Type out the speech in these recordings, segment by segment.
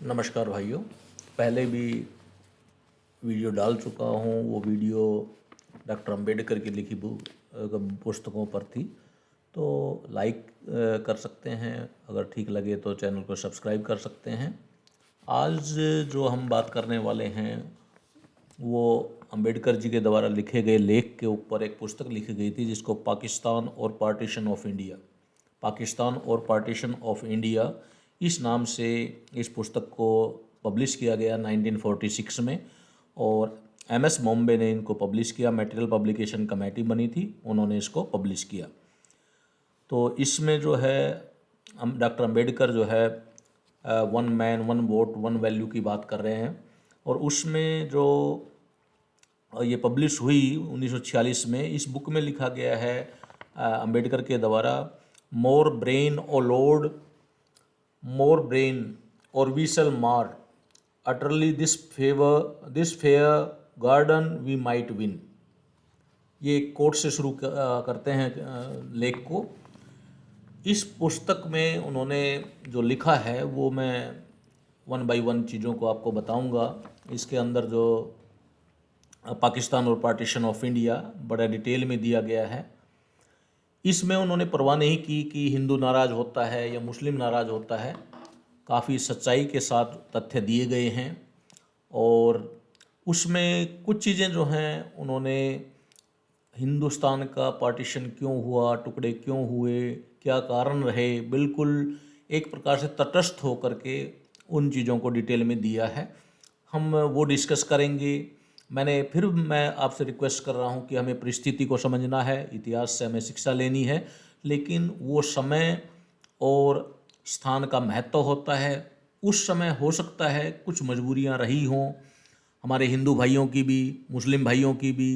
नमस्कार भाइयों। पहले भी वीडियो डाल चुका हूँ। वो वीडियो डॉक्टर अंबेडकर की लिखी पुस्तकों पर थी। तो लाइक कर सकते हैं, अगर ठीक लगे तो चैनल को सब्सक्राइब कर सकते हैं। आज जो हम बात करने वाले हैं वो अंबेडकर जी के द्वारा लिखे गए लेख के ऊपर एक पुस्तक लिखी गई थी जिसको पाकिस्तान और पार्टीशन ऑफ इंडिया, पाकिस्तान और पार्टीशन ऑफ इंडिया इस नाम से इस पुस्तक को पब्लिश किया गया 1946 में। और एमएस बॉम्बे ने इनको पब्लिश किया। मटेरियल पब्लिकेशन कमेटी बनी थी, उन्होंने इसको पब्लिश किया। तो इसमें जो है डॉक्टर अंबेडकर जो है one man one vote one value की बात कर रहे हैं। और उसमें जो ये पब्लिश हुई 1946 में, इस बुक में लिखा गया है अंबेडकर के द्वारा, more brain O lord, more brain or we shall mar utterly this fair garden we might win. ये कोट से शुरू करते हैं लेख को। इस पुस्तक में उन्होंने जो लिखा है वो मैं वन बाय वन चीज़ों को आपको बताऊंगा। इसके अंदर जो पाकिस्तान और पार्टीशन ऑफ इंडिया बड़ा डिटेल में दिया गया है। इसमें उन्होंने परवाह नहीं की कि हिंदू नाराज़ होता है या मुस्लिम नाराज़ होता है। काफ़ी सच्चाई के साथ तथ्य दिए गए हैं। और उसमें कुछ चीज़ें जो हैं, उन्होंने हिंदुस्तान का पार्टीशन क्यों हुआ, टुकड़े क्यों हुए, क्या कारण रहे, बिल्कुल एक प्रकार से तटस्थ होकर के उन चीज़ों को डिटेल में दिया है। हम वो डिस्कस करेंगे। मैं आपसे रिक्वेस्ट कर रहा हूँ कि हमें परिस्थिति को समझना है, इतिहास से हमें शिक्षा लेनी है, लेकिन वो समय और स्थान का महत्व होता है। उस समय हो सकता है कुछ मजबूरियाँ रही हों, हमारे हिंदू भाइयों की भी, मुस्लिम भाइयों की भी।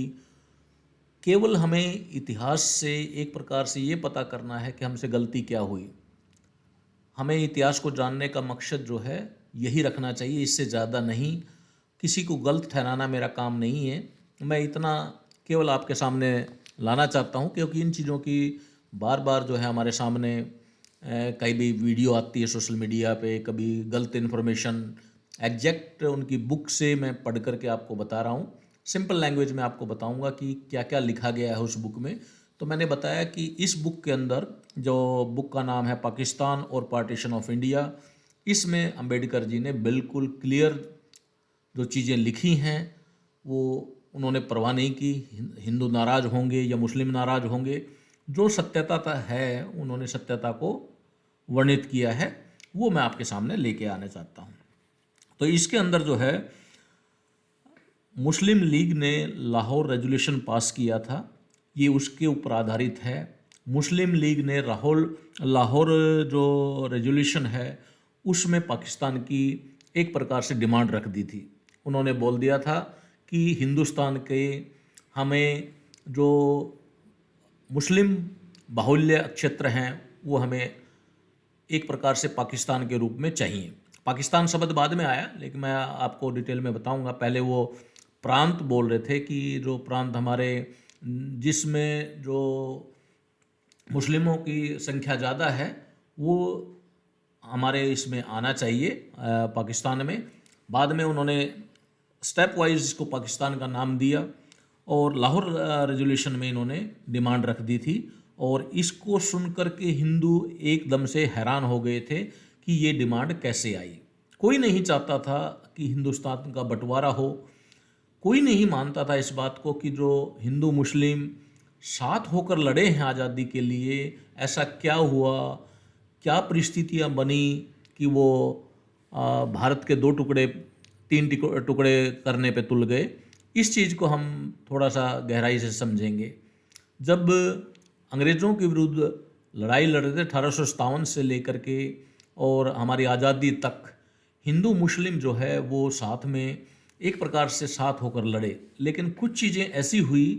केवल हमें इतिहास से एक प्रकार से ये पता करना है कि हमसे गलती क्या हुई। हमें इतिहास को जानने का मकसद जो है यही रखना चाहिए, इससे ज़्यादा नहीं। किसी को गलत ठहराना मेरा काम नहीं है। मैं इतना केवल आपके सामने लाना चाहता हूँ, क्योंकि इन चीज़ों की बार बार जो है हमारे सामने कई भी वीडियो आती है सोशल मीडिया पे, कभी गलत इन्फॉर्मेशन। एग्जैक्ट उनकी बुक से मैं पढ़ करके आपको बता रहा हूँ। सिंपल लैंग्वेज में आपको बताऊँगा कि क्या क्या लिखा गया है उस बुक में। तो मैंने बताया कि इस बुक के अंदर, जो बुक का नाम है पाकिस्तान और पार्टीशन ऑफ इंडिया, इसमें अंबेडकर जी ने बिल्कुल क्लियर जो चीज़ें लिखी हैं वो उन्होंने परवाह नहीं की हिंदू नाराज़ होंगे या मुस्लिम नाराज़ होंगे। जो सत्यता है उन्होंने सत्यता को वर्णित किया है, वो मैं आपके सामने लेके आना चाहता हूँ। तो इसके अंदर जो है, मुस्लिम लीग ने लाहौर रेजोल्यूशन पास किया था, ये उसके ऊपर आधारित है। मुस्लिम लीग ने लाहौर जो रेजोल्यूशन है उसमें पाकिस्तान की एक प्रकार से डिमांड रख दी थी। उन्होंने बोल दिया था कि हिंदुस्तान के हमें जो मुस्लिम बाहुल्य क्षेत्र हैं वो हमें एक प्रकार से पाकिस्तान के रूप में चाहिए। पाकिस्तान शब्द बाद में आया, लेकिन मैं आपको डिटेल में बताऊंगा। पहले वो प्रांत बोल रहे थे कि जो प्रांत हमारे, जिसमें जो मुस्लिमों की संख्या ज़्यादा है, वो हमारे इसमें आना चाहिए पाकिस्तान में। बाद में उन्होंने स्टेप वाइज इसको पाकिस्तान का नाम दिया और लाहौर रेजोल्यूशन में इन्होंने डिमांड रख दी थी। और इसको सुनकर के हिंदू एकदम से हैरान हो गए थे कि ये डिमांड कैसे आई। कोई नहीं चाहता था कि हिंदुस्तान का बंटवारा हो। कोई नहीं मानता था इस बात को कि जो हिंदू मुस्लिम साथ होकर लड़े हैं आज़ादी के लिए, ऐसा क्या हुआ, क्या परिस्थितियां बनी कि वो भारत के दो टुकड़े, तीन टुकड़े करने पे तुल गए। इस चीज़ को हम थोड़ा सा गहराई से समझेंगे। जब अंग्रेज़ों के विरुद्ध लड़ाई लड़ रहे थे 1857 से लेकर के और हमारी आज़ादी तक, हिंदू मुस्लिम जो है वो साथ में एक प्रकार से साथ होकर लड़े। लेकिन कुछ चीज़ें ऐसी हुई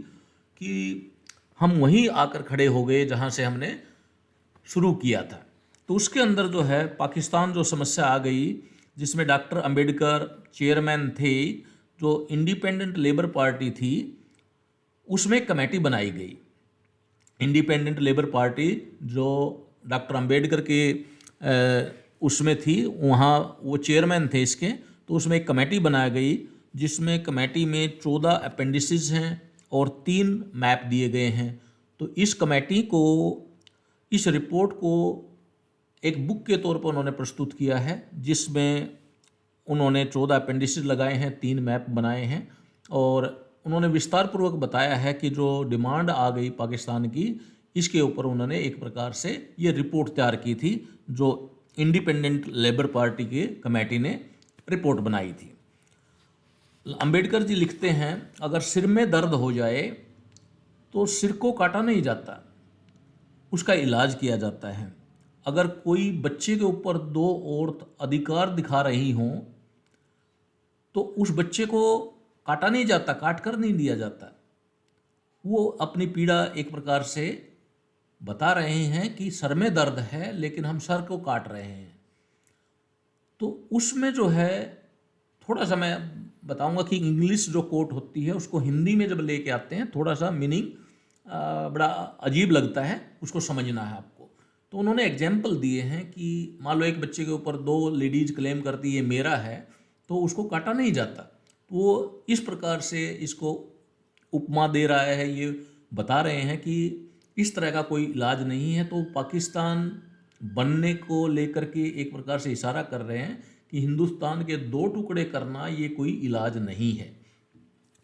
कि हम वहीं आकर खड़े हो गए जहाँ से हमने शुरू किया था। तो उसके अंदर जो है पाकिस्तान जो समस्या आ गई, जिसमें डॉक्टर अंबेडकर चेयरमैन थे। जो इंडिपेंडेंट लेबर पार्टी थी उसमें कमेटी बनाई गई। इंडिपेंडेंट लेबर पार्टी जो डॉक्टर अंबेडकर के उसमें थी, वहाँ वो चेयरमैन थे इसके। तो उसमें एक कमेटी बनाई गई जिसमें कमेटी में 14 अपेंडिसेस हैं और 3 मैप दिए गए हैं। तो इस कमेटी को इस रिपोर्ट को एक बुक के तौर पर उन्होंने प्रस्तुत किया है, जिसमें उन्होंने 14 अपेंडिसेस लगाए हैं, 3 मैप बनाए हैं, और उन्होंने विस्तार पूर्वक बताया है कि जो डिमांड आ गई पाकिस्तान की, इसके ऊपर उन्होंने एक प्रकार से ये रिपोर्ट तैयार की थी, जो इंडिपेंडेंट लेबर पार्टी की कमेटी ने रिपोर्ट बनाई थी। अंबेडकर जी लिखते हैं, अगर सिर में दर्द हो जाए तो सिर को काटा नहीं जाता, उसका इलाज किया जाता है। अगर कोई बच्चे के ऊपर 2 औरत अधिकार दिखा रही हों तो उस बच्चे को काटा नहीं जाता, काट कर नहीं दिया जाता। वो अपनी पीड़ा एक प्रकार से बता रहे हैं कि सर में दर्द है लेकिन हम सर को काट रहे हैं। तो उसमें जो है, थोड़ा सा मैं बताऊंगा कि इंग्लिश जो कोट होती है उसको हिंदी में जब लेके आते हैं थोड़ा सा मीनिंग बड़ा अजीब लगता है, उसको समझना है आपको। तो उन्होंने एग्जाम्पल दिए हैं कि मान लो एक बच्चे के ऊपर 2 लेडीज क्लेम करती ये मेरा है, तो उसको काटा नहीं जाता। तो वो इस प्रकार से इसको उपमा दे रहा है, ये बता रहे हैं कि इस तरह का कोई इलाज नहीं है। तो पाकिस्तान बनने को लेकर के एक प्रकार से इशारा कर रहे हैं कि हिंदुस्तान के 2 टुकड़े करना ये कोई इलाज नहीं है।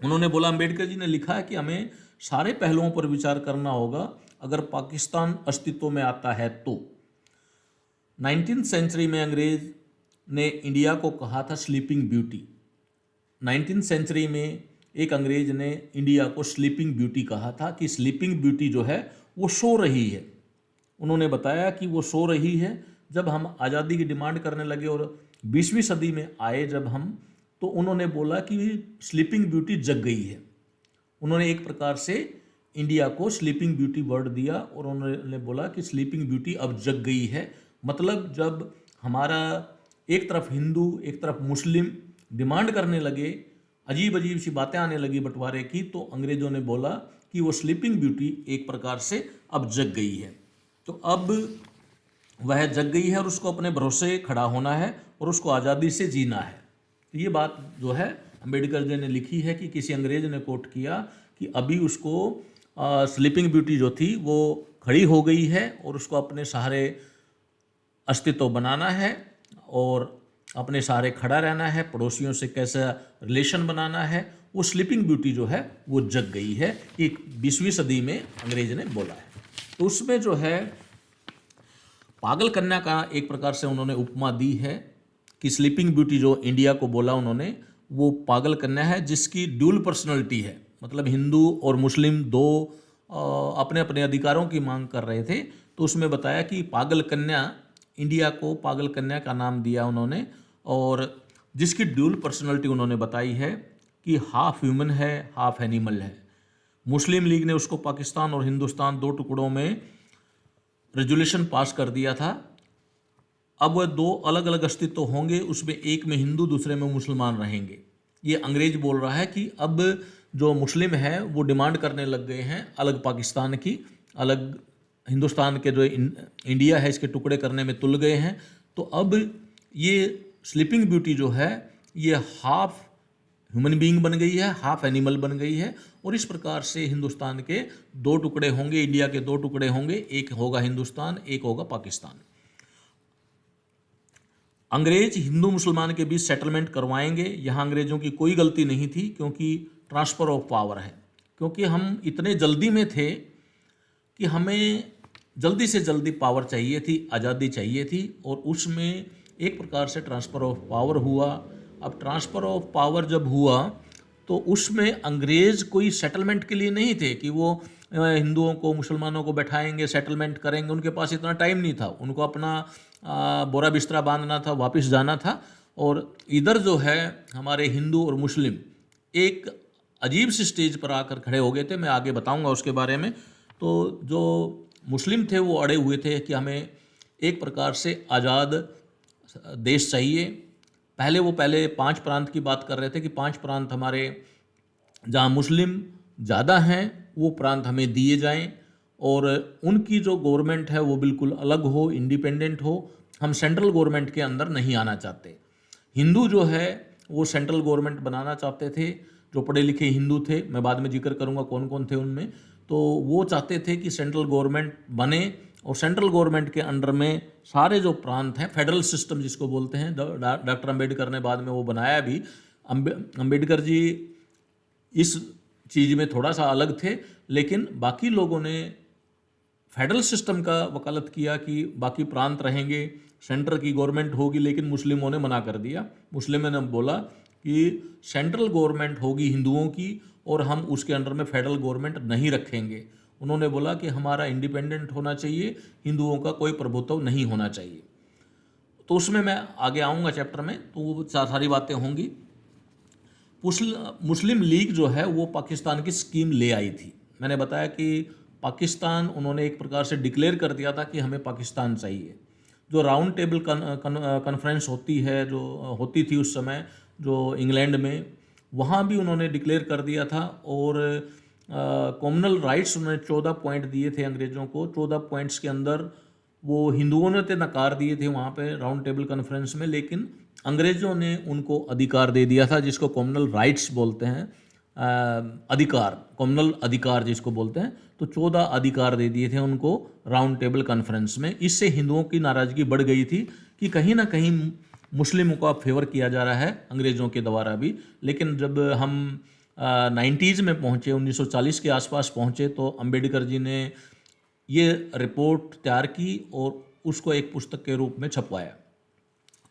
उन्होंने बोला, अंबेडकर जी ने लिखा है कि हमें सारे पहलुओं पर विचार करना होगा अगर पाकिस्तान अस्तित्व में आता है तो। 19वीं सेंचुरी में अंग्रेज ने इंडिया को कहा था स्लीपिंग ब्यूटी। 19वीं सेंचुरी में एक अंग्रेज ने इंडिया को स्लीपिंग ब्यूटी कहा था कि स्लीपिंग ब्यूटी जो है वो सो रही है। उन्होंने बताया कि वो सो रही है। जब हम आज़ादी की डिमांड करने लगे और 20वीं सदी में आए जब हम, तो उन्होंने बोला कि स्लीपिंग ब्यूटी जग गई है। उन्होंने एक प्रकार से इंडिया को स्लीपिंग ब्यूटी वर्ड दिया और उन्होंने बोला कि स्लीपिंग ब्यूटी अब जग गई है। मतलब जब हमारा एक तरफ हिंदू एक तरफ मुस्लिम डिमांड करने लगे, अजीब अजीब सी बातें आने लगी बंटवारे की, तो अंग्रेज़ों ने बोला कि वो स्लीपिंग ब्यूटी एक प्रकार से अब जग गई है। तो अब वह जग गई है और उसको अपने भरोसे खड़ा होना है और उसको आज़ादी से जीना है। तो ये बात जो है अंबेडकर जी ने लिखी है कि किसी अंग्रेज ने कोट किया कि अभी उसको स्लीपिंग ब्यूटी जो थी वो खड़ी हो गई है और उसको अपने सहारे अस्तित्व बनाना है और अपने सहारे खड़ा रहना है, पड़ोसियों से कैसा रिलेशन बनाना है। वो स्लीपिंग ब्यूटी जो है वो जग गई है, कि 20वीं सदी में अंग्रेज ने बोला है। तो उसमें जो है पागल कन्या का एक प्रकार से उन्होंने उपमा दी है कि स्लीपिंग ब्यूटी जो इंडिया को बोला उन्होंने, वो पागल कन्या है जिसकी ड्यूल पर्सनैलिटी है। मतलब हिंदू और मुस्लिम 2 अपने अपने अधिकारों की मांग कर रहे थे। तो उसमें बताया कि पागल कन्या, इंडिया को पागल कन्या का नाम दिया उन्होंने, और जिसकी ड्यूल पर्सनैलिटी उन्होंने बताई है कि हाफ ह्यूमन है हाफ एनिमल है। मुस्लिम लीग ने उसको पाकिस्तान और हिंदुस्तान 2 टुकड़ों में रेजोल्यूशन पास कर दिया था। अब वह 2 अलग अलग अस्तित्व होंगे, उसमें एक में हिंदू दूसरे में मुसलमान रहेंगे। ये अंग्रेज बोल रहा है कि अब जो मुस्लिम है वो डिमांड करने लग गए हैं अलग पाकिस्तान की, अलग हिंदुस्तान के जो इंडिया है इसके टुकड़े करने में तुल गए हैं। तो अब ये स्लीपिंग ब्यूटी जो है ये हाफ ह्यूमन बीइंग बन गई है, हाफ एनिमल बन गई है, और इस प्रकार से हिंदुस्तान के 2 टुकड़े होंगे, इंडिया के 2 टुकड़े होंगे, एक होगा हिंदुस्तान, एक होगा पाकिस्तान। अंग्रेज हिंदू मुसलमान के बीच सेटलमेंट करवाएंगे। यहाँ अंग्रेजों की कोई गलती नहीं थी क्योंकि ट्रांसफ़र ऑफ पावर है। क्योंकि हम इतने जल्दी में थे कि हमें जल्दी से जल्दी पावर चाहिए थी, आज़ादी चाहिए थी, और उसमें एक प्रकार से ट्रांसफ़र ऑफ पावर हुआ। अब ट्रांसफ़र ऑफ पावर जब हुआ तो उसमें अंग्रेज़ कोई सेटलमेंट के लिए नहीं थे कि वो हिंदुओं को मुसलमानों को बैठाएंगे, सेटलमेंट करेंगे। उनके पास इतना टाइम नहीं था, उनको अपना बोरा बिस्तरा बांधना था, वापस जाना था। और इधर जो है हमारे हिंदू और मुस्लिम एक अजीब सी स्टेज पर आकर खड़े हो गए थे, मैं आगे बताऊंगा उसके बारे में। तो जो मुस्लिम थे वो अड़े हुए थे कि हमें एक प्रकार से आज़ाद देश चाहिए। पहले 5 प्रांत की बात कर रहे थे कि 5 प्रांत हमारे जहाँ मुस्लिम ज़्यादा हैं वो प्रांत हमें दिए जाएं, और उनकी जो गवर्नमेंट है वो बिल्कुल अलग हो, इंडिपेंडेंट हो, हम सेंट्रल गवर्नमेंट के अंदर नहीं आना चाहते। हिंदू जो है वो सेंट्रल गवर्नमेंट बनाना चाहते थे, जो पढ़े लिखे हिंदू थे, मैं बाद में जिक्र करूंगा कौन कौन थे उनमें। तो वो चाहते थे कि सेंट्रल गवर्नमेंट बने और सेंट्रल गवर्नमेंट के अंडर में सारे जो प्रांत हैं, फेडरल सिस्टम जिसको बोलते हैं, डॉक्टर अंबेडकर ने बाद में वो बनाया भी। अंबेडकर जी इस चीज़ में थोड़ा सा अलग थे, लेकिन बाकी लोगों ने फेडरल सिस्टम का वकालत किया कि बाकी प्रांत रहेंगे, सेंटर की गवर्नमेंट होगी, लेकिन मुस्लिमों ने मना कर दिया। मुस्लिमों ने बोला कि सेंट्रल गवर्नमेंट होगी हिंदुओं की और हम उसके अंडर में फेडरल गवर्नमेंट नहीं रखेंगे। उन्होंने बोला कि हमारा इंडिपेंडेंट होना चाहिए, हिंदुओं का कोई प्रभुत्व नहीं होना चाहिए। तो उसमें मैं आगे आऊँगा चैप्टर में, तो वो सारी बातें होंगी। मुस्लिम लीग जो है वो पाकिस्तान की स्कीम ले आई थी। मैंने बताया कि पाकिस्तान उन्होंने एक प्रकार से डिक्लेयर कर दिया था कि हमें पाकिस्तान चाहिए। जो राउंड टेबल कॉन्फ्रेंस होती है, जो होती थी उस समय जो इंग्लैंड में, वहाँ भी उन्होंने डिक्लेयर कर दिया था। और कॉमनल राइट्स उन्होंने 14 पॉइंट दिए थे अंग्रेज़ों को। 14 पॉइंट्स के अंदर वो हिंदुओं ने तो नकार दिए थे वहाँ पे राउंड टेबल कॉन्फ्रेंस में, लेकिन अंग्रेज़ों ने उनको अधिकार दे दिया था, जिसको कॉमनल राइट्स बोलते हैं, अधिकार, कॉमनल अधिकार जिसको बोलते हैं। तो 14 अधिकार दे दिए थे उनको राउंड टेबल कॉन्फ्रेंस में। इससे हिंदुओं की नाराज़गी बढ़ गई थी कि कहीं ना कहीं मुस्लिमों का फेवर किया जा रहा है अंग्रेज़ों के द्वारा भी। लेकिन जब हम 90s में पहुँचे, 1940 के आसपास पहुँचे, तो अंबेडकर जी ने ये रिपोर्ट तैयार की और उसको एक पुस्तक के रूप में छपवाया।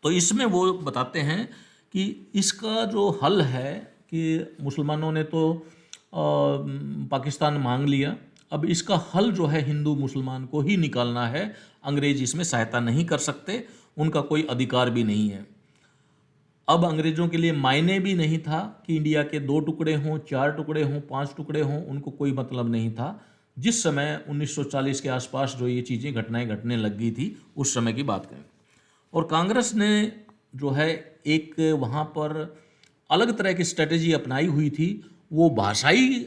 तो इसमें वो बताते हैं कि इसका जो हल है कि मुसलमानों ने तो पाकिस्तान मांग लिया, अब इसका हल जो है हिंदू मुसलमान को ही निकालना है। अंग्रेज इसमें सहायता नहीं कर सकते, उनका कोई अधिकार भी नहीं है। अब अंग्रेज़ों के लिए मायने भी नहीं था कि इंडिया के 2 टुकड़े हों, 4 टुकड़े हों, 5 टुकड़े हों, उनको कोई मतलब नहीं था। जिस समय 1940 के आसपास जो ये चीज़ें घटनाएं घटने लग गई थी, उस समय की बात करें। और कांग्रेस ने जो है एक वहाँ पर अलग तरह की स्ट्रेटजी अपनाई हुई थी। वो भाषाई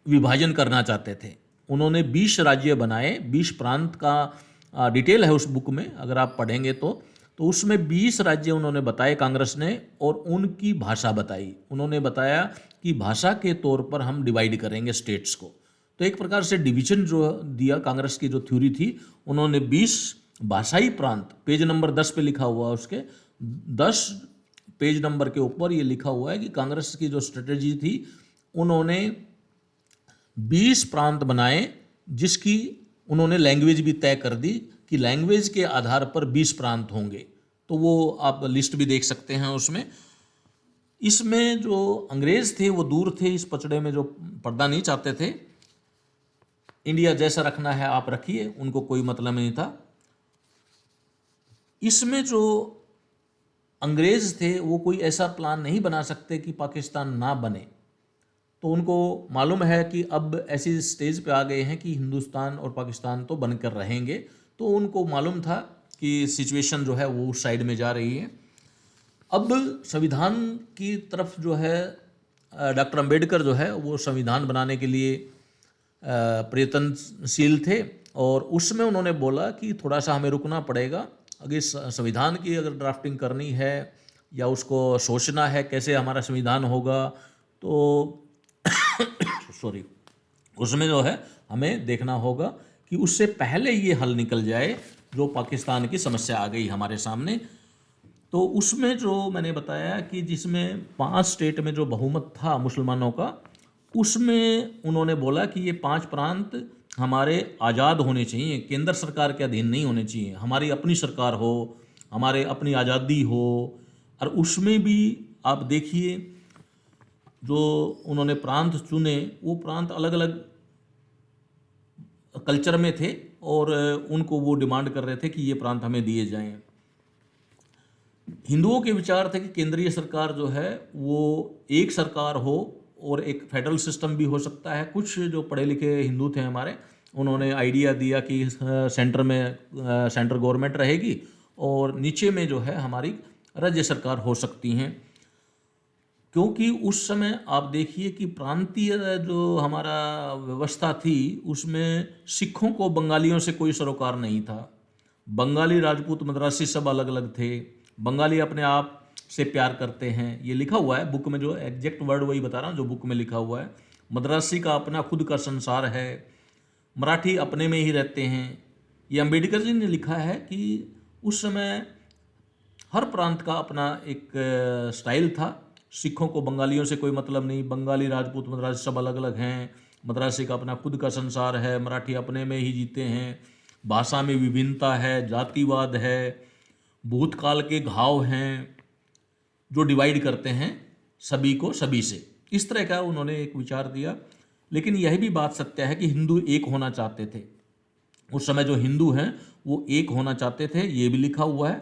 विभाजन करना चाहते थे। उन्होंने 20 राज्य बनाए, 20 प्रांत का डिटेल है उस बुक में, अगर आप पढ़ेंगे तो उसमें 20 राज्य उन्होंने बताए कांग्रेस ने, और उनकी भाषा बताई। उन्होंने बताया कि भाषा के तौर पर हम डिवाइड करेंगे स्टेट्स को। तो एक प्रकार से डिवीजन जो दिया कांग्रेस की जो थ्योरी थी, उन्होंने 20 भाषाई प्रांत, पेज नंबर 10 पे लिखा हुआ है, उसके 10 पेज नंबर के ऊपर ये लिखा हुआ है कि कांग्रेस की जो स्ट्रेटजी थी, उन्होंने 20 प्रांत बनाए, जिसकी उन्होंने लैंग्वेज भी तय कर दी कि लैंग्वेज के आधार पर 20 प्रांत होंगे। तो वो आप लिस्ट भी देख सकते हैं उसमें। इसमें जो अंग्रेज थे वो दूर थे, इस पचड़े में जो पर्दा नहीं चाहते थे। इंडिया जैसा रखना है आप रखिए, उनको कोई मतलब नहीं था। इसमें जो अंग्रेज थे वो कोई ऐसा प्लान नहीं बना सकते कि पाकिस्तान ना बने। तो उनको मालूम है कि अब ऐसी स्टेज पे आ गए हैं कि हिंदुस्तान और पाकिस्तान तो बनकर रहेंगे। तो उनको मालूम था कि सिचुएशन जो है वो उस साइड में जा रही है। अब संविधान की तरफ जो है डॉक्टर अंबेडकर जो है वो संविधान बनाने के लिए प्रयत्नशील थे, और उसमें उन्होंने बोला कि थोड़ा सा हमें रुकना पड़ेगा। अगर संविधान की अगर ड्राफ्टिंग करनी है या उसको सोचना है कैसे हमारा संविधान होगा, तो सॉरी, उसमें जो है हमें देखना होगा कि उससे पहले ये हल निकल जाए जो पाकिस्तान की समस्या आ गई हमारे सामने। तो उसमें जो मैंने बताया कि जिसमें 5 स्टेट में जो बहुमत था मुसलमानों का, उसमें उन्होंने बोला कि ये 5 प्रांत हमारे आज़ाद होने चाहिए, केंद्र सरकार के अधीन नहीं होने चाहिए, हमारी अपनी सरकार हो, हमारे अपनी आज़ादी हो। और उसमें भी आप देखिए जो उन्होंने प्रांत चुने, वो प्रांत अलग अलग कल्चर में थे, और उनको वो डिमांड कर रहे थे कि ये प्रांत हमें दिए जाएं। हिंदुओं के विचार थे कि केंद्रीय सरकार जो है वो एक सरकार हो, और एक फेडरल सिस्टम भी हो सकता है। कुछ जो पढ़े लिखे हिंदू थे हमारे, उन्होंने आइडिया दिया कि सेंटर में सेंट्रल गवर्नमेंट रहेगी और नीचे में जो है हमारी राज्य सरकार हो सकती हैं। क्योंकि उस समय आप देखिए कि प्रांतीय जो हमारा व्यवस्था थी, उसमें सिखों को बंगालियों से कोई सरोकार नहीं था, बंगाली, राजपूत, मद्रासी सब अलग अलग थे। बंगाली अपने आप से प्यार करते हैं, ये लिखा हुआ है बुक में, जो एग्जैक्ट वर्ड वही बता रहा हूँ जो बुक में लिखा हुआ है। मद्रासी का अपना खुद का संसार है। मराठी अपने में ही रहते हैं। ये अंबेडकर जी ने लिखा है कि उस समय हर प्रांत का अपना एक स्टाइल था। सिखों को बंगालियों से कोई मतलब नहीं, बंगाली, राजपूत, मद्रासी सब अलग अलग हैं। मद्रासी का अपना खुद का संसार है, मराठी अपने में ही जीते हैं। भाषा में विभिन्नता है, जातिवाद है, भूतकाल के घाव हैं जो डिवाइड करते हैं सभी को सभी से। इस तरह का उन्होंने एक विचार दिया। लेकिन यह भी बात सत्य है कि हिंदू एक होना चाहते थे। उस समय जो हिंदू हैं वो एक होना चाहते थे, ये भी लिखा हुआ है।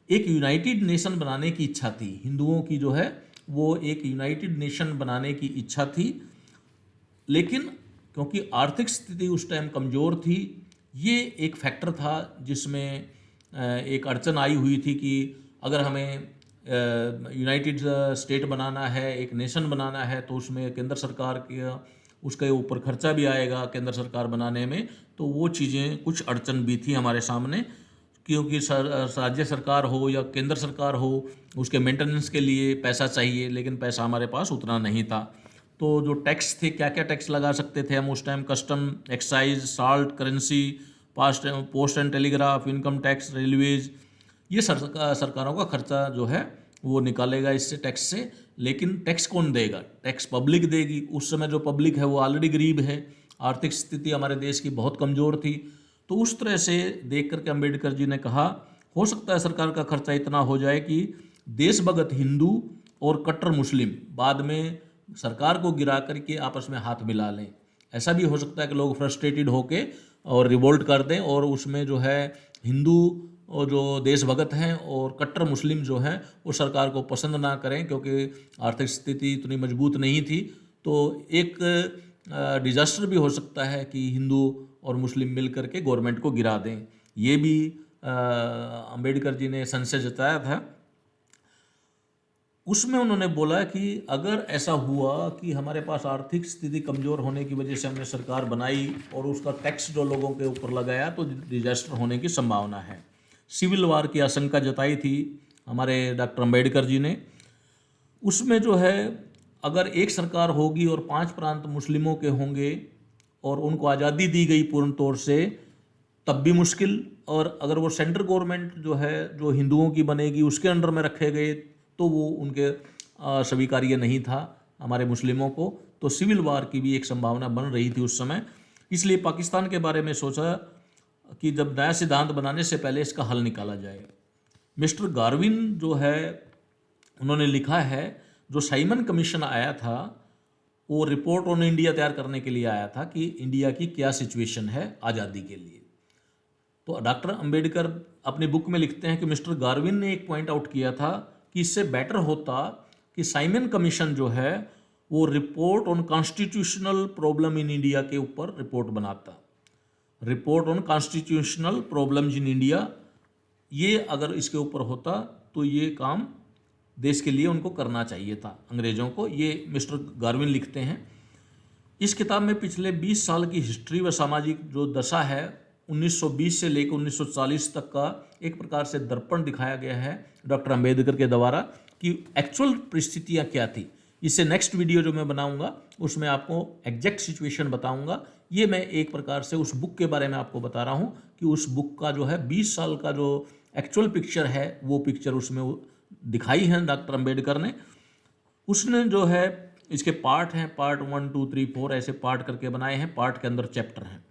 एक यूनाइटेड नेशन बनाने की इच्छा थी हिंदुओं की, जो है वो एक यूनाइटेड नेशन बनाने की इच्छा थी। लेकिन क्योंकि आर्थिक स्थिति उस टाइम कमज़ोर थी, ये एक फैक्टर था जिसमें एक अड़चन आई हुई थी कि अगर हमें यूनाइटेड स्टेट बनाना है, एक नेशन बनाना है, तो उसमें केंद्र सरकार के उसके ऊपर खर्चा भी आएगा केंद्र सरकार बनाने में। तो वो चीज़ें कुछ अड़चन भी थी हमारे सामने, क्योंकि राज्य सरकार हो या केंद्र सरकार हो, उसके मेंटेनेंस के लिए पैसा चाहिए, लेकिन पैसा हमारे पास उतना नहीं था। तो जो टैक्स थे, क्या क्या टैक्स लगा सकते थे हम उस time, custom, excise, salt, currency, post and telegraph, income tax, railways, ये सरकारों का खर्चा जो है वो निकालेगा इससे, टैक्स से। लेकिन टैक्स कौन देगा? टैक्स पब्लिक देगी। उस समय जो पब्लिक है वो ऑलरेडी गरीब है, आर्थिक स्थिति हमारे देश की बहुत कमज़ोर थी। तो उस तरह से देख करके अम्बेडकर जी ने कहा, हो सकता है सरकार का खर्चा इतना हो जाए कि देशभगत हिंदू और कट्टर मुस्लिम बाद में सरकार को गिरा करके आपस में हाथ मिला लें। ऐसा भी हो सकता है कि लोग फ्रस्ट्रेटेड होके और रिवोल्ट कर दें, और उसमें जो है हिंदू और जो देशभगत हैं और कट्टर मुस्लिम जो हैं वो सरकार को पसंद ना करें, क्योंकि आर्थिक स्थिति इतनी मजबूत नहीं थी। तो एक डिजास्टर भी हो सकता है कि हिंदू और मुस्लिम मिल करके गवर्नमेंट को गिरा दें। ये भी अंबेडकर जी ने संशय जताया था। उसमें उन्होंने बोला कि अगर ऐसा हुआ कि हमारे पास आर्थिक स्थिति कमज़ोर होने की वजह से हमने सरकार बनाई और उसका टैक्स जो लोगों के ऊपर लगाया, तो डिजास्टर होने की संभावना है। सिविल वार की आशंका जताई थी हमारे डॉक्टर अंबेडकर जी ने। उसमें जो है अगर एक सरकार होगी और 5 प्रांत मुस्लिमों के होंगे और उनको आज़ादी दी गई पूर्ण तौर से, तब भी मुश्किल। और अगर वो सेंट्रल गवर्नमेंट जो है जो हिंदुओं की बनेगी उसके अंडर में रखे गए, तो वो उनके स्वीकार्य नहीं था हमारे मुस्लिमों को। तो सिविल वार की भी एक संभावना बन रही थी उस समय। इसलिए पाकिस्तान के बारे में सोचा कि जब नया सिद्धांत बनाने से पहले इसका हल निकाला जाए। मिस्टर गार्विन जो है उन्होंने लिखा है, जो साइमन कमीशन आया था वो रिपोर्ट ऑन इंडिया तैयार करने के लिए आया था कि इंडिया की क्या सिचुएशन है आज़ादी के लिए। तो डॉक्टर अंबेडकर अपनी बुक में लिखते हैं कि मिस्टर गार्विन ने एक पॉइंट आउट किया था कि इससे बेटर होता कि साइमन कमीशन जो है वो report on constitutional problem in India के ऊपर रिपोर्ट बनाता। Report on constitutional problems in India, ये अगर इसके ऊपर होता तो ये काम देश के लिए उनको करना चाहिए था अंग्रेज़ों को। ये मिस्टर गार्विन लिखते हैं। इस किताब में पिछले 20 साल की हिस्ट्री व सामाजिक जो दशा है 1920 से लेकर 1940 तक का एक प्रकार से दर्पण दिखाया गया है डॉक्टर अंबेडकर के द्वारा कि एक्चुअल परिस्थितियाँ क्या थी। इससे नेक्स्ट वीडियो जो मैं बनाऊंगा उसमें आपको एग्जैक्ट सिचुएशन बताऊंगा। ये मैं एक प्रकार से उस बुक के बारे में आपको बता रहा हूँ कि उस बुक का जो है 20 साल का जो एक्चुअल पिक्चर है वो पिक्चर उसमें दिखाई है डॉक्टर अंबेडकर ने। उसने जो है इसके पार्ट हैं, पार्ट 1, 2, 3, 4 ऐसे पार्ट करके बनाए हैं। पार्ट के अंदर चैप्टर हैं।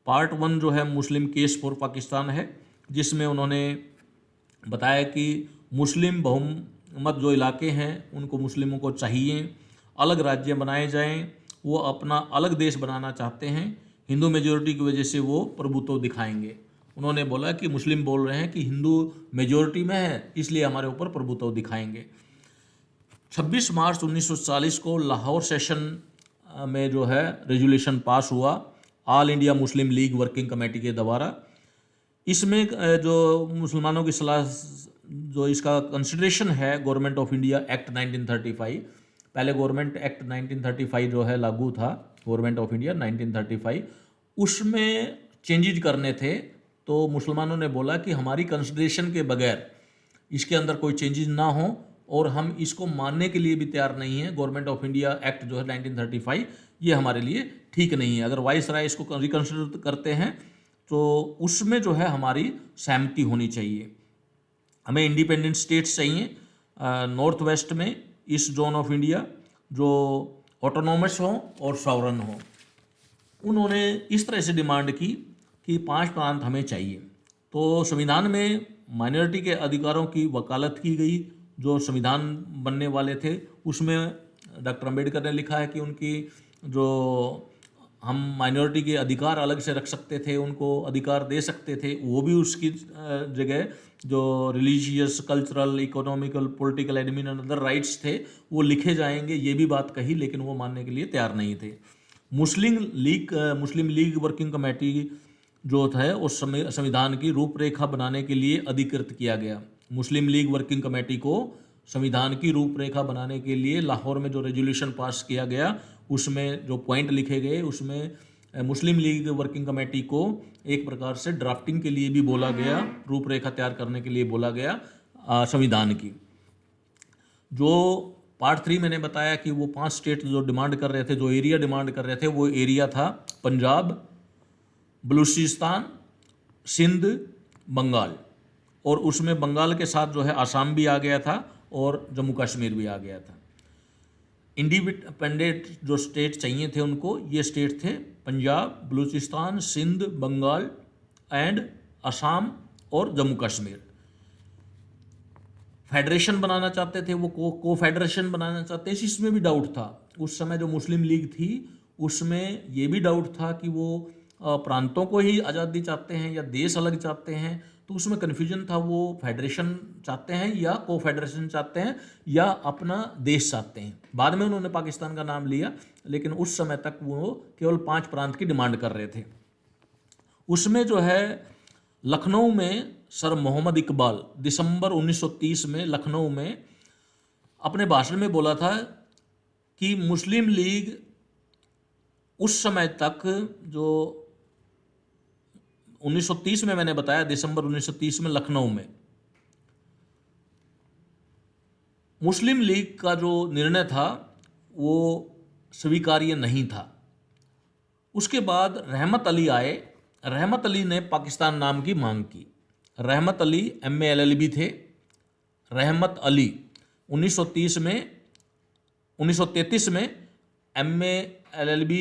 पार्ट 1 जो है मुस्लिम केस फॉर पाकिस्तान है, जिसमें उन्होंने बताया कि मुस्लिम बहुमत जो इलाके हैं उनको मुस्लिमों को चाहिए अलग राज्य बनाए जाएं, वो अपना अलग देश बनाना चाहते हैं। हिंदू मेजोरिटी की वजह से वो प्रभुत्व दिखाएंगे। उन्होंने बोला कि मुस्लिम बोल रहे हैं कि हिंदू मेजोरिटी में है इसलिए हमारे ऊपर प्रभुत्व दिखाएंगे। 26 मार्च 1940 को लाहौर सेशन में जो है रेजोल्यूशन पास हुआ all India Muslim league working committee के द्वारा। इसमें जो मुसलमानों की सलाह जो इसका कंसिडरेशन है गवर्नमेंट ऑफ इंडिया एक्ट 1935, पहले गवर्नमेंट एक्ट 1935 जो है लागू था, गवर्नमेंट ऑफ इंडिया 1935, उसमें चेंजेज करने थे। तो मुसलमानों ने बोला कि हमारी कंसिडरेशन के बगैर इसके अंदर कोई चेंजेस ना हो और हम इसको मानने के लिए भी तैयार नहीं है। गवर्नमेंट ऑफ इंडिया एक्ट जो है 1935 ये हमारे लिए ठीक नहीं है। अगर वाइस राय इसको रिकन्सिडर करते हैं तो उसमें जो है हमारी सहमति होनी चाहिए। हमें इंडिपेंडेंट स्टेट्स चाहिए नॉर्थ वेस्ट में, ईस्ट जोन ऑफ इंडिया, जो ऑटोनॉमस हो और सॉवरन हो। उन्होंने इस तरह से डिमांड की कि 5 प्रांत हमें चाहिए। तो संविधान में माइनॉरिटी के अधिकारों की वकालत की गई। जो संविधान बनने वाले थे उसमें डॉक्टर अम्बेडकर ने लिखा है कि उनकी जो हम माइनॉरिटी के अधिकार अलग से रख सकते थे, उनको अधिकार दे सकते थे, वो भी उसकी जगह जो religious, cultural, economical, political, admin and other rights थे वो लिखे जाएंगे, ये भी बात कही, लेकिन वो मानने के लिए तैयार नहीं थे। मुस्लिम लीग वर्किंग कमेटी जो था उस समय संविधान की रूपरेखा बनाने के लिए अधिकृत किया गया। मुस्लिम लीग वर्किंग कमेटी को संविधान की रूपरेखा बनाने के लिए लाहौर में जो रेजोल्यूशन पास किया गया उसमें जो पॉइंट लिखे गए उसमें मुस्लिम लीग वर्किंग कमेटी को एक प्रकार से ड्राफ्टिंग के लिए भी बोला गया, रूपरेखा तैयार करने के लिए बोला गया संविधान की। जो पार्ट 3 मैंने बताया कि वो 5 स्टेट जो डिमांड कर रहे थे, जो एरिया डिमांड कर रहे थे, वो एरिया था पंजाब, बलूचिस्तान, सिंध, बंगाल, और उसमें बंगाल के साथ जो है आसाम भी आ गया था और जम्मू कश्मीर भी आ गया था। इंडिपेंडेंट जो स्टेट चाहिए थे उनको, ये स्टेट थे पंजाब, बलूचिस्तान, सिंध, बंगाल एंड असम और जम्मू कश्मीर। फेडरेशन बनाना चाहते थे, वो को फेडरेशन बनाना चाहते थे। इसमें भी डाउट था उस समय जो मुस्लिम लीग थी उसमें ये भी डाउट था कि वो प्रांतों को ही आज़ादी चाहते हैं या देश अलग चाहते हैं। तो उसमें कन्फ्यूजन था, वो फेडरेशन चाहते हैं या को फेडरेशन चाहते हैं या अपना देश चाहते हैं। बाद में उन्होंने पाकिस्तान का नाम लिया, लेकिन उस समय तक वो केवल 5 प्रांत की डिमांड कर रहे थे। उसमें जो है लखनऊ में सर मोहम्मद इकबाल दिसंबर 1930 में लखनऊ में अपने भाषण में बोला था कि मुस्लिम लीग उस समय तक जो 1930 में मैंने बताया, दिसंबर 1930 में लखनऊ में मुस्लिम लीग का जो निर्णय था वो स्वीकार्य नहीं था। उसके बाद रहमत अली आए। रहमत अली ने पाकिस्तान नाम की मांग की। रहमत अली MA LLB थे। रहमत अली 1933 में MA LLB,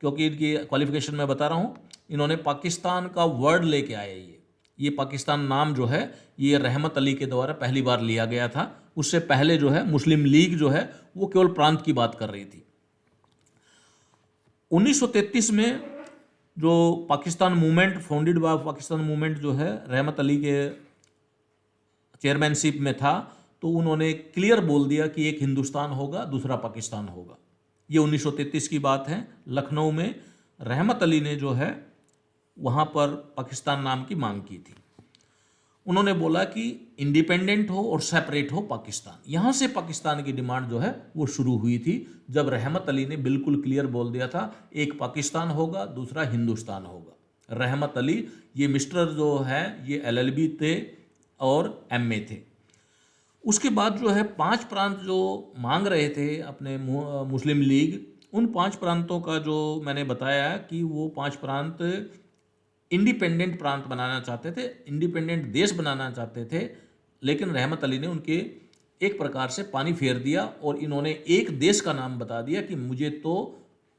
क्योंकि इनकी क्वालिफिकेशन मैं बता रहा हूँ, इन्होंने पाकिस्तान का वर्ड लेके आए। ये पाकिस्तान नाम जो है ये रहमत अली के द्वारा पहली बार लिया गया था। उससे पहले जो है मुस्लिम लीग जो है वो केवल प्रांत की बात कर रही थी। 1933 में जो Pakistan movement, founded by Pakistan movement जो है रहमत अली के चेयरमैनशिप में था, तो उन्होंने क्लियर बोल दिया कि एक हिंदुस्तान होगा, दूसरा पाकिस्तान होगा। ये 1933 की बात है। लखनऊ में रहमत अली ने जो है वहाँ पर पाकिस्तान नाम की मांग की थी। उन्होंने बोला कि इंडिपेंडेंट हो और सेपरेट हो पाकिस्तान। यहाँ से पाकिस्तान की डिमांड जो है वो शुरू हुई थी, जब रहमत अली ने बिल्कुल क्लियर बोल दिया था एक पाकिस्तान होगा, दूसरा हिंदुस्तान होगा। रहमत अली ये मिस्टर जो है ये LLB थे और MA थे। उसके बाद जो है 5 प्रांत जो मांग रहे थे अपने मुस्लिम लीग, उन 5 प्रांतों का जो मैंने बताया कि वो 5 प्रांत इंडिपेंडेंट प्रांत बनाना चाहते थे, इंडिपेंडेंट देश बनाना चाहते थे, लेकिन रहमत अली ने उनके एक प्रकार से पानी फेर दिया और इन्होंने एक देश का नाम बता दिया कि मुझे तो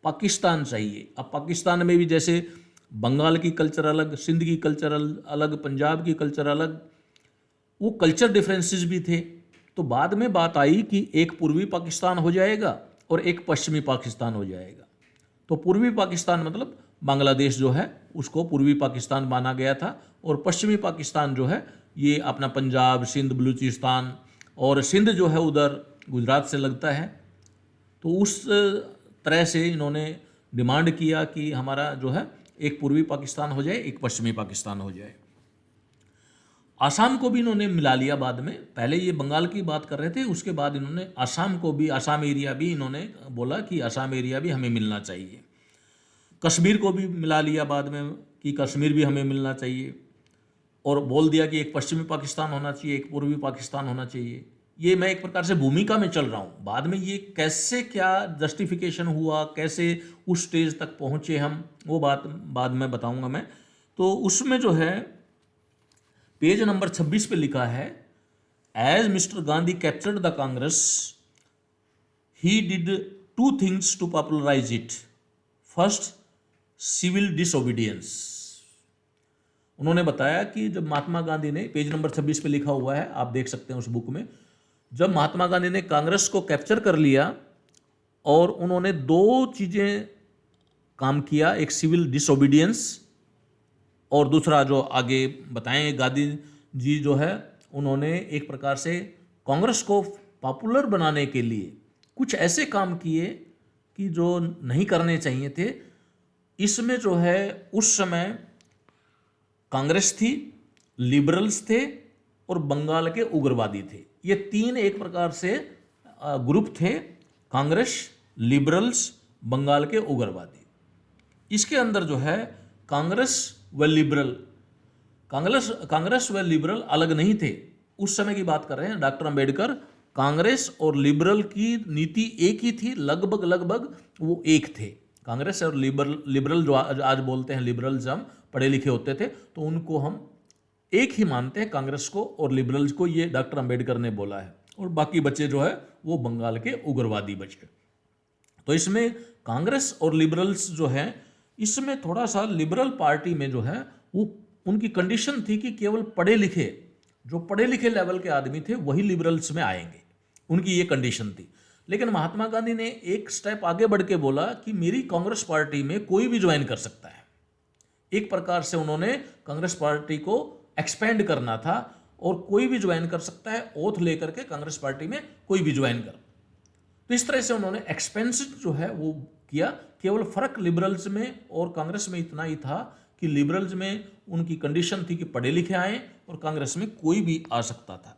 पाकिस्तान चाहिए। अब पाकिस्तान में भी जैसे बंगाल की कल्चर अलग, सिंध की कल्चर अलग, पंजाब की कल्चर अलग, वो कल्चर डिफरेंसेस भी थे। तो बाद में बात आई कि एक पूर्वी पाकिस्तान हो जाएगा और एक पश्चिमी पाकिस्तान हो जाएगा। तो पूर्वी पाकिस्तान मतलब बांग्लादेश जो है उसको पूर्वी पाकिस्तान माना गया था, और पश्चिमी पाकिस्तान जो है ये अपना पंजाब, सिंध, बलूचिस्तान, और सिंध जो है उधर गुजरात से लगता है। तो उस तरह से इन्होंने डिमांड किया कि हमारा जो है एक पूर्वी पाकिस्तान हो जाए, एक पश्चिमी पाकिस्तान हो जाए। आसाम को भी इन्होंने मिला लिया बाद में। पहले ये बंगाल की बात कर रहे थे, उसके बाद इन्होंने आसाम को भी, आसाम एरिया भी इन्होंने बोला कि आसाम एरिया भी हमें मिलना चाहिए। कश्मीर को भी मिला लिया बाद में कि कश्मीर भी हमें मिलना चाहिए। और बोल दिया कि एक पश्चिमी पाकिस्तान होना चाहिए, एक पूर्वी पाकिस्तान होना चाहिए। ये मैं एक प्रकार से भूमिका में चल रहा हूँ। बाद में ये कैसे क्या जस्टिफिकेशन हुआ, कैसे उस स्टेज तक पहुँचे हम, वो बात बाद में बताऊँगा मैं। तो उसमें जो है पेज नंबर 26 पे लिखा है, as mister Gandhi captured the Congress he did two things to popularize it. First, civil disobedience. उन्होंने बताया कि जब महात्मा गांधी ने, पेज नंबर 26 पे लिखा हुआ है, आप देख सकते हैं उस बुक में, जब महात्मा गांधी ने कांग्रेस को कैप्चर कर लिया और उन्होंने दो चीज़ें काम किया, एक सिविल डिसोबीडियंस और दूसरा जो आगे बताएं गांधी जी जो है, उन्होंने एक प्रकार से कांग्रेस को पॉपुलर बनाने के लिए कुछ ऐसे काम किए कि जो नहीं करने चाहिए थे। इसमें जो है उस समय कांग्रेस थी, लिबरल्स थे और बंगाल के उग्रवादी थे। ये तीन एक प्रकार से ग्रुप थे, कांग्रेस, लिबरल्स, बंगाल के उग्रवादी। इसके अंदर जो है कांग्रेस व लिबरल अलग नहीं थे। उस समय की बात कर रहे हैं डॉक्टर अंबेडकर, कांग्रेस और लिबरल की नीति एक ही थी, लगभग वो एक थे। कांग्रेस और लिबरल जो आज बोलते हैं लिबरल्स, हम पढ़े लिखे होते थे तो उनको हम एक ही मानते हैं, कांग्रेस को और लिबरल्स को। ये डॉक्टर अंबेडकर ने बोला है। और बाकी बच्चे जो है वो बंगाल के उग्रवादी बचे। तो इसमें कांग्रेस और लिबरल्स जो है, इसमें थोड़ा सा लिबरल पार्टी में जो है वो उनकी कंडीशन थी कि केवल जो पढ़े लिखे लेवल के आदमी थे वही लिबरल्स में आएंगे, उनकी ये कंडीशन थी। लेकिन महात्मा गांधी ने एक स्टेप आगे बढ़ के बोला कि मेरी कांग्रेस पार्टी में कोई भी ज्वाइन कर सकता है। एक प्रकार से उन्होंने कांग्रेस पार्टी को एक्सपेंड करना था और कोई भी ज्वाइन कर सकता है, ओथ लेकर के कांग्रेस पार्टी में कोई भी ज्वाइन कर। तो इस तरह से उन्होंने एक्सपेंशन जो है वो किया। केवल फर्क लिबरल्स में और कांग्रेस में इतना ही था कि लिबरल्स में उनकी कंडीशन थी कि पढ़े लिखे आए और कांग्रेस में कोई भी आ सकता था।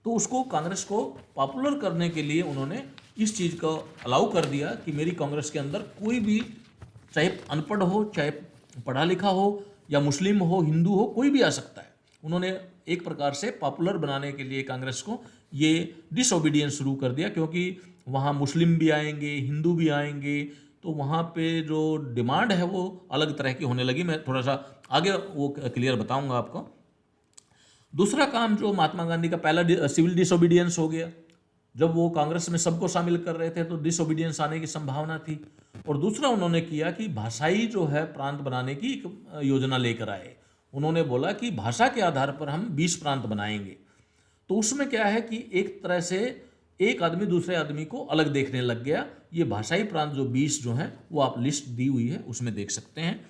तो उसको, कांग्रेस को पॉपुलर करने के लिए उन्होंने इस चीज़ को अलाउ कर दिया कि मेरी कांग्रेस के अंदर कोई भी, चाहे अनपढ़ हो, चाहे पढ़ा लिखा हो, या मुस्लिम हो, हिंदू हो, कोई भी आ सकता है। उन्होंने एक प्रकार से पॉपुलर बनाने के लिए कांग्रेस को ये डिसोबीडियंस शुरू कर दिया, क्योंकि वहाँ मुस्लिम भी आएंगे, हिंदू भी आएंगे, तो वहाँ पे जो डिमांड है वो अलग तरह की होने लगी। मैं थोड़ा सा आगे वो क्लियर बताऊंगा आपको। दूसरा काम जो महात्मा गांधी का, पहला सिविल डिसोबीडियंस हो गया। जब वो कांग्रेस में सबको शामिल कर रहे थे तो डिसोबीडियंस आने की संभावना थी। और दूसरा उन्होंने किया कि भाषाई जो है प्रांत बनाने की एक योजना लेकर आए। उन्होंने बोला कि भाषा के आधार पर हम 20 प्रांत बनाएंगे। तो उसमें क्या है कि एक तरह से एक आदमी दूसरे आदमी को अलग देखने लग गया। ये भाषाई प्रांत जो 20 जो हैं, वो आप लिस्ट दी हुई है उसमें देख सकते हैं।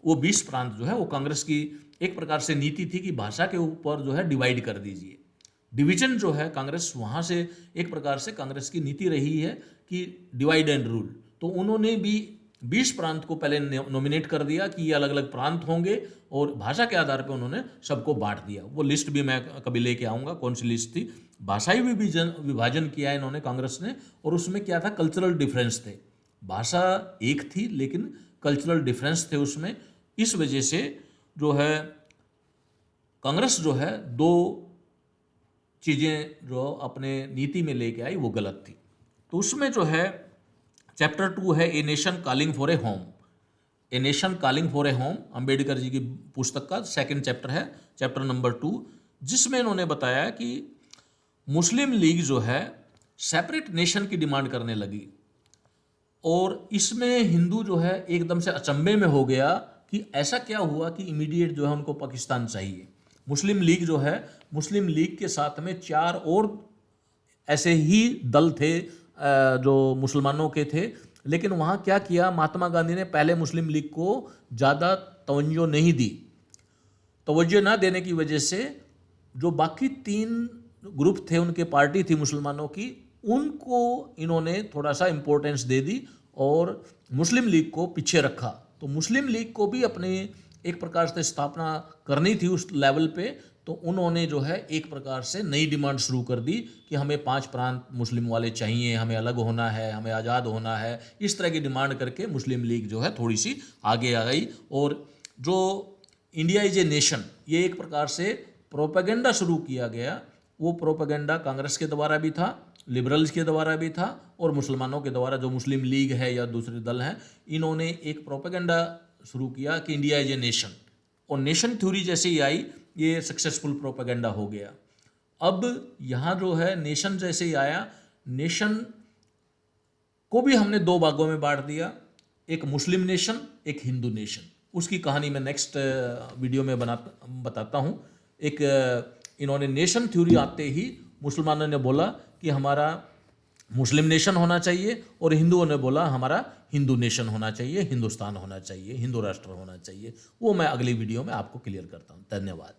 वो 20 प्रांत जो है वो कांग्रेस की एक प्रकार से नीति थी कि भाषा के ऊपर जो है डिवाइड कर दीजिए। डिवीजन जो है कांग्रेस, वहाँ से एक प्रकार से कांग्रेस की नीति रही है कि डिवाइड एंड रूल। तो उन्होंने भी 20 प्रांत को पहले नॉमिनेट कर दिया कि ये अलग अलग प्रांत होंगे और भाषा के आधार पर उन्होंने सबको बांट दिया। वो लिस्ट भी मैं कभी लेके आऊँगा, कौन सी लिस्ट थी। भाषाई विभाजन किया इन्होंने कांग्रेस ने, और उसमें क्या था, कल्चरल डिफरेंस थे। भाषा एक थी लेकिन कल्चरल डिफरेंस थे उसमें। इस वजह से जो है कांग्रेस जो है दो चीज़ें जो अपने नीति में लेके आई वो गलत थी। तो उसमें जो है चैप्टर 2 है a nation calling for a home. A nation calling for a home Ambedkar ji की पुस्तक का सेकंड चैप्टर है, चैप्टर नंबर 2, जिसमें इन्होंने बताया कि मुस्लिम लीग जो है सेपरेट नेशन की डिमांड करने लगी। और इसमें हिंदू जो है एकदम से अचंभे में हो गया कि ऐसा क्या हुआ कि इमीडिएट जो है उनको पाकिस्तान चाहिए। मुस्लिम लीग जो है, मुस्लिम लीग के साथ में 4 और ऐसे ही दल थे जो मुसलमानों के थे। लेकिन वहाँ क्या किया, महात्मा गांधी ने पहले मुस्लिम लीग को ज़्यादा तवज्जो नहीं दी। तवज्जो ना देने की वजह से जो बाकी 3 ग्रुप थे, उनके पार्टी थी मुसलमानों की, उनको इन्होंने थोड़ा सा इम्पोर्टेंस दे दी और मुस्लिम लीग को पीछे रखा। तो मुस्लिम लीग को भी अपने एक प्रकार से स्थापना करनी थी उस लेवल पे। तो उन्होंने जो है एक प्रकार से नई डिमांड शुरू कर दी कि हमें 5 प्रांत मुस्लिम वाले चाहिए, हमें अलग होना है, हमें आज़ाद होना है। इस तरह की डिमांड करके मुस्लिम लीग जो है थोड़ी सी आगे आ गई। और जो इंडिया इज ए नेशन, ये एक प्रकार से प्रोपेगेंडा शुरू किया गया। वो प्रोपेगेंडा कांग्रेस के द्वारा भी था, लिबरल्स के द्वारा भी था, और मुसलमानों के द्वारा, जो मुस्लिम लीग है या दूसरे दल हैं, इन्होंने एक प्रोपेगेंडा शुरू किया कि इंडिया इज ए नेशन। और नेशन थ्योरी जैसे ही आई, ये सक्सेसफुल प्रोपेगेंडा हो गया। अब यहाँ जो है नेशन जैसे ही आया, नेशन को भी हमने दो भागों में बांट दिया, एक मुस्लिम नेशन, एक हिंदू नेशन। उसकी कहानी मैं नेक्स्ट वीडियो में बताता हूँ। एक इन्होंने नेशन थ्योरी आते ही मुसलमानों ने बोला कि हमारा मुस्लिम नेशन होना चाहिए, और हिंदुओं ने बोला हमारा हिंदू नेशन होना चाहिए, हिंदुस्तान होना चाहिए, हिंदू राष्ट्र होना चाहिए। वो मैं अगली वीडियो में आपको क्लियर करता हूँ। धन्यवाद।